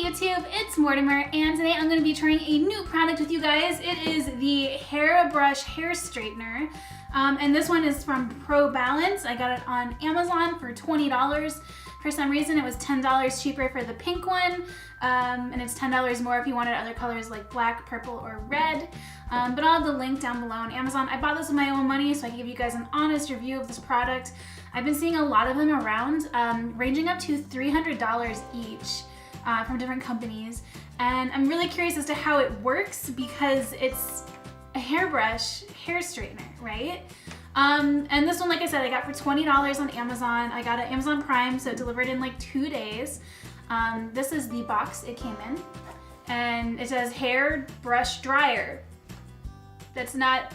YouTube, it's Mortimer, and today I'm going to be trying a new product with you guys. It is the Hairbrush Hair Straightener, and this one is from Pro Balance. I got it on Amazon for $20. For some reason it was $10 cheaper for the pink one, and it's $10 more if you wanted other colors like black, purple, or red. But I'll have the link down below on Amazon. I bought this with my own money so I can give you guys an honest review of this product. I've been seeing a lot of them around, ranging up to $300 each from different companies. And I'm really curious as to how it works because it's a hairbrush hair straightener, right? And this one, like I said, I got for $20 on Amazon. I got it Amazon Prime, so it delivered in like 2 days. This is the box it came in. And it says hair brush dryer. That's not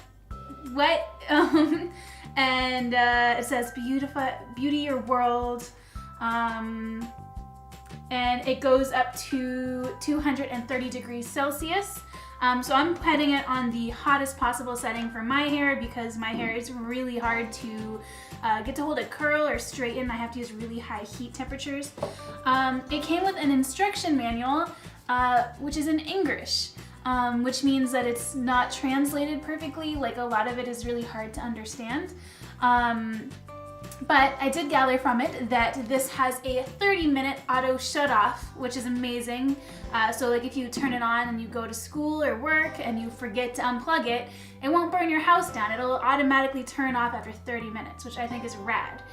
wet. And it says beauty your world. And it goes up to 230 degrees Celsius. So I'm putting it on the hottest possible setting for my hair because my hair is really hard to get to hold a curl or straighten. I have to use really high heat temperatures. It came with an instruction manual, which is in English, which means that it's not translated perfectly. Like a lot of it is really hard to understand. But I did gather from it that this has a 30-minute auto shut-off, which is amazing. So like if you turn it on and you go to school or work and you forget to unplug it, it won't burn your house down. It'll automatically turn off after 30 minutes, which I think is rad.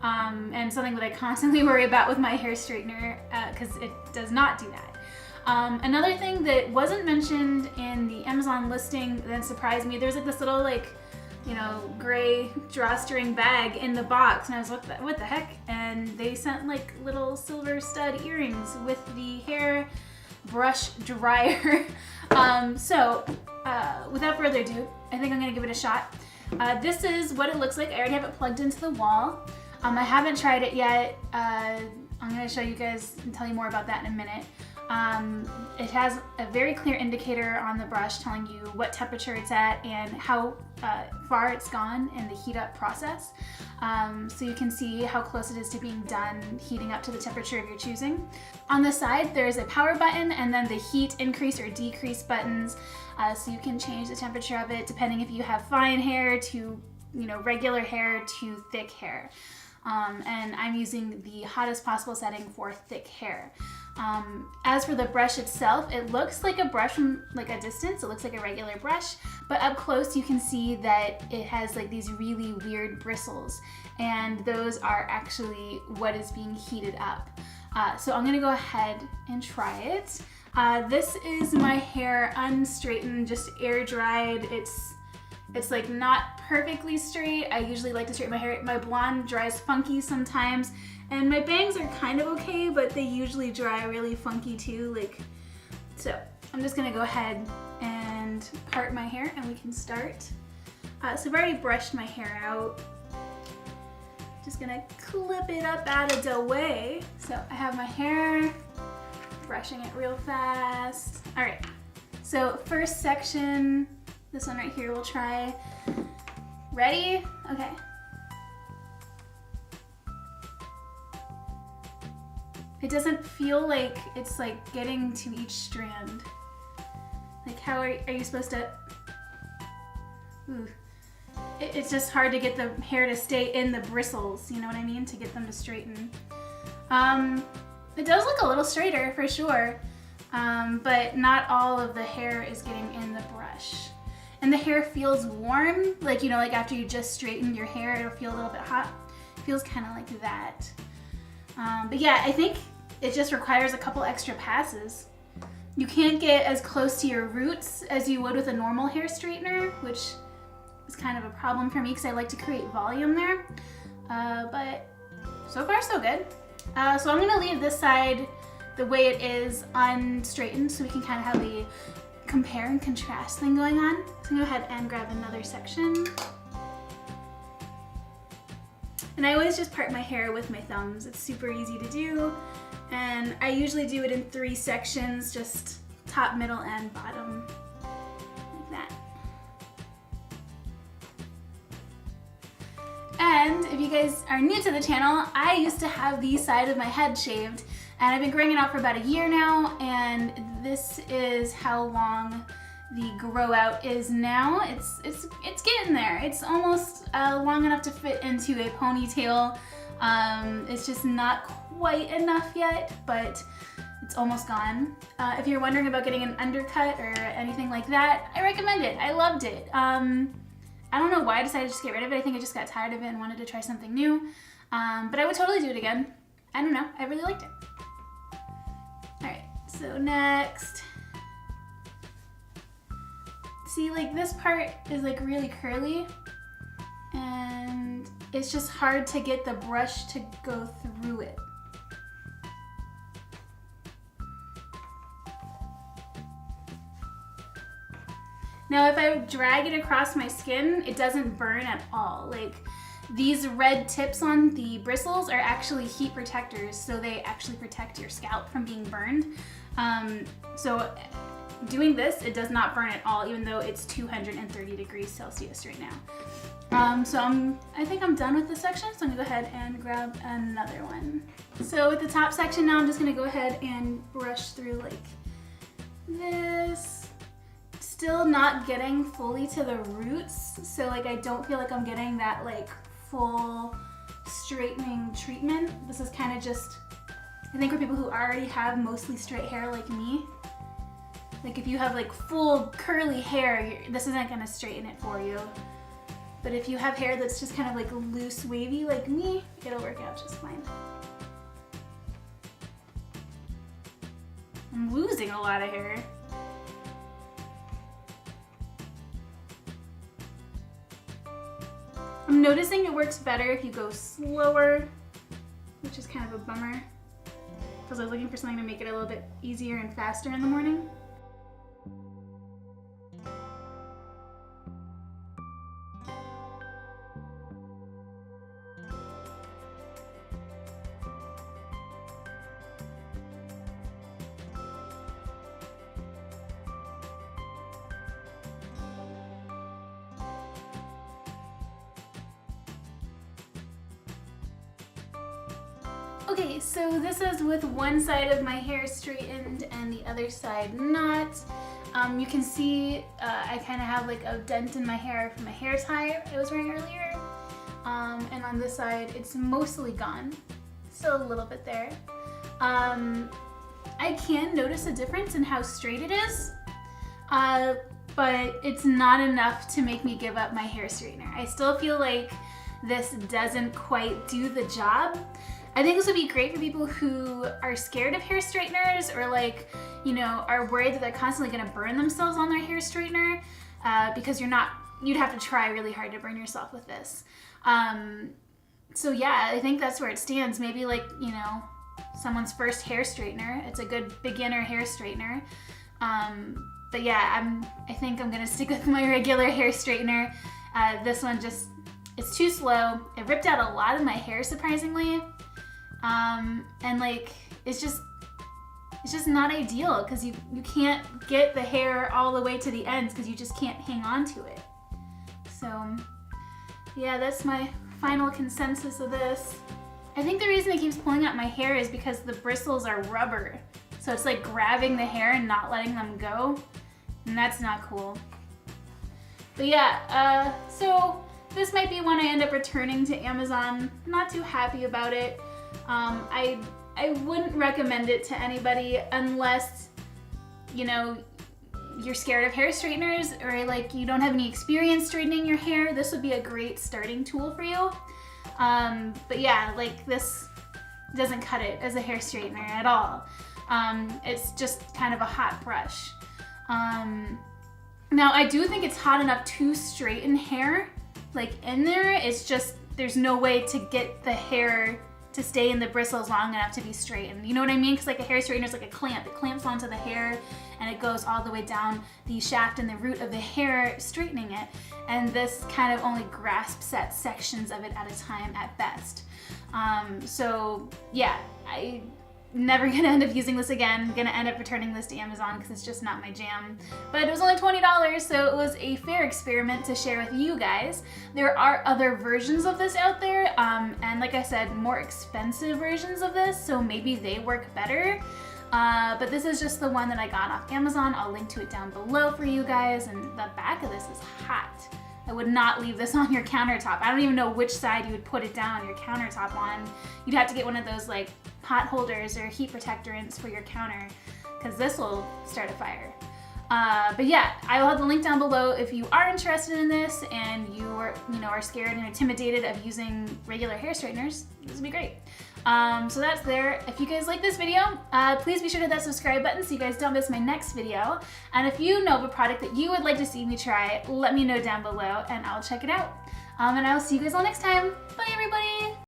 And something that I constantly worry about with my hair straightener because it does not do that. Another thing that wasn't mentioned in the Amazon listing that surprised me, there's like this little gray drawstring bag in the box, and I was like, what the heck? And they sent like little silver stud earrings with the hair brush dryer. So without further ado, I think I'm gonna give it a shot. This is what it looks like. I already have it plugged into the wall. I haven't tried it yet. I'm gonna show you guys and tell you more about that in a minute. It has a very clear indicator on the brush telling you what temperature it's at and how far it's gone in the heat up process. So you can see how close it is to being done heating up to the temperature of your choosing. On the side there's a power button and then the heat increase or decrease buttons, so you can change the temperature of it depending if you have fine hair to regular hair to thick hair. And I'm using the hottest possible setting for thick hair. As for the brush itself, it looks like a brush from like a distance. It looks like a regular brush, but up close you can see that it has like these really weird bristles, and those are actually what is being heated up. So I'm gonna go ahead and try it. This is my hair unstraightened, just air dried. It's like not perfectly straight. I usually like to straighten my hair. My blonde dries funky sometimes, and my bangs are kind of okay, but they usually dry really funky too. So I'm just gonna go ahead and part my hair and we can start. So I've already brushed my hair out. Just gonna clip it up out of the way. So I have my hair, brushing it real fast. All right, so first section, this one right here we'll try. Ready? Okay. It doesn't feel like it's like getting to each strand. Like how are you supposed to, ooh. It's just hard to get the hair to stay in the bristles, you know what I mean? To get them to straighten. It does look a little straighter for sure, but not all of the hair is getting in the brush. And the hair feels warm, like after you just straighten your hair, it'll feel a little bit hot. It feels kind of like that. But yeah, I think it just requires a couple extra passes. You can't get as close to your roots as you would with a normal hair straightener, which is kind of a problem for me because I like to create volume there. But so far so good. So I'm gonna leave this side the way it is unstraightened so we can kind of have a compare and contrast thing going on. So I'm gonna go ahead and grab another section. And I always just part my hair with my thumbs. It's super easy to do. And I usually do it in 3 sections, just top, middle, and bottom, like that. And if you guys are new to the channel, I used to have the side of my head shaved, And I've been growing it out for about a year now, and this is how long the grow out is now. It's getting there. It's almost long enough to fit into a ponytail. It's just not quite enough yet, but it's almost gone. If you're wondering about getting an undercut or anything like that, I recommend it. I loved it. I don't know why I decided to just get rid of it. I think I just got tired of it and wanted to try something new. But I would totally do it again. I don't know, I really liked it. All right, so next. See, like this part is like really curly, and it's just hard to get the brush to go through it. Now if I drag it across my skin, it doesn't burn at all. Like these red tips on the bristles are actually heat protectors, so they actually protect your scalp from being burned. So doing this, it does not burn at all, even though it's 230 degrees Celsius right now. So I think I'm done with this section, so I'm gonna go ahead and grab another one. So with the top section now, I'm just gonna go ahead and brush through like this. Still not getting fully to the roots, so like I don't feel like I'm getting that like full straightening treatment. This is kind of just, I think, for people who already have mostly straight hair like me. Like if you have like full curly hair, this isn't gonna straighten it for you. But if you have hair that's just kind of like loose, wavy like me, it'll work out just fine. I'm losing a lot of hair. I'm noticing it works better if you go slower, which is kind of a bummer, because I was looking for something to make it a little bit easier and faster in the morning. Okay, so this is with one side of my hair straightened and the other side not. You can see I kind of have like a dent in my hair from a hair tie I was wearing earlier. And on this side, it's mostly gone. Still a little bit there. I can notice a difference in how straight it is, but it's not enough to make me give up my hair straightener. I still feel like this doesn't quite do the job. I think this would be great for people who are scared of hair straighteners, or like, you know, are worried that they're constantly gonna burn themselves on their hair straightener, because you'd have to try really hard to burn yourself with this. So yeah, I think that's where it stands. Maybe like, you know, someone's first hair straightener. It's a good beginner hair straightener. But yeah, I think I'm gonna stick with my regular hair straightener. This one just, it's too slow. It ripped out a lot of my hair, surprisingly. And like, it's just not ideal, because you can't get the hair all the way to the ends because you just can't hang on to it. So yeah, that's my final consensus of this. I think the reason it keeps pulling out my hair is because the bristles are rubber. So it's like grabbing the hair and not letting them go. And that's not cool. But yeah, so this might be one I end up returning to Amazon. Not too happy about it. I wouldn't recommend it to anybody unless, you know, you're scared of hair straighteners, or like you don't have any experience straightening your hair. This would be a great starting tool for you. But yeah, like this doesn't cut it as a hair straightener at all. It's just kind of a hot brush. Now I do think it's hot enough to straighten hair, like in there. It's just, there's no way to get the hair to stay in the bristles long enough to be straightened. You know what I mean? Because like a hair straightener is like a clamp. It clamps onto the hair and it goes all the way down the shaft and the root of the hair, straightening it. And this kind of only grasps at sections of it at a time at best. So yeah, never gonna end up using this again. Gonna end up returning this to Amazon because it's just not my jam. But it was only $20, so it was a fair experiment to share with you guys. There are other versions of this out there, and like I said, more expensive versions of this, so maybe they work better. But this is just the one that I got off Amazon. I'll link to it down below for you guys, and the back of this is hot. I would not leave this on your countertop. I don't even know which side you would put it down on your countertop on. You'd have to get one of those like pot holders or heat protectorants for your counter, because this will start a fire. But yeah, I will have the link down below if you are interested in this and you are scared and intimidated of using regular hair straighteners. This would be great. So that's there. If you guys like this video, please be sure to hit that subscribe button so you guys don't miss my next video. And if you know of a product that you would like to see me try, let me know down below and I'll check it out. And I will see you guys all next time. Bye everybody!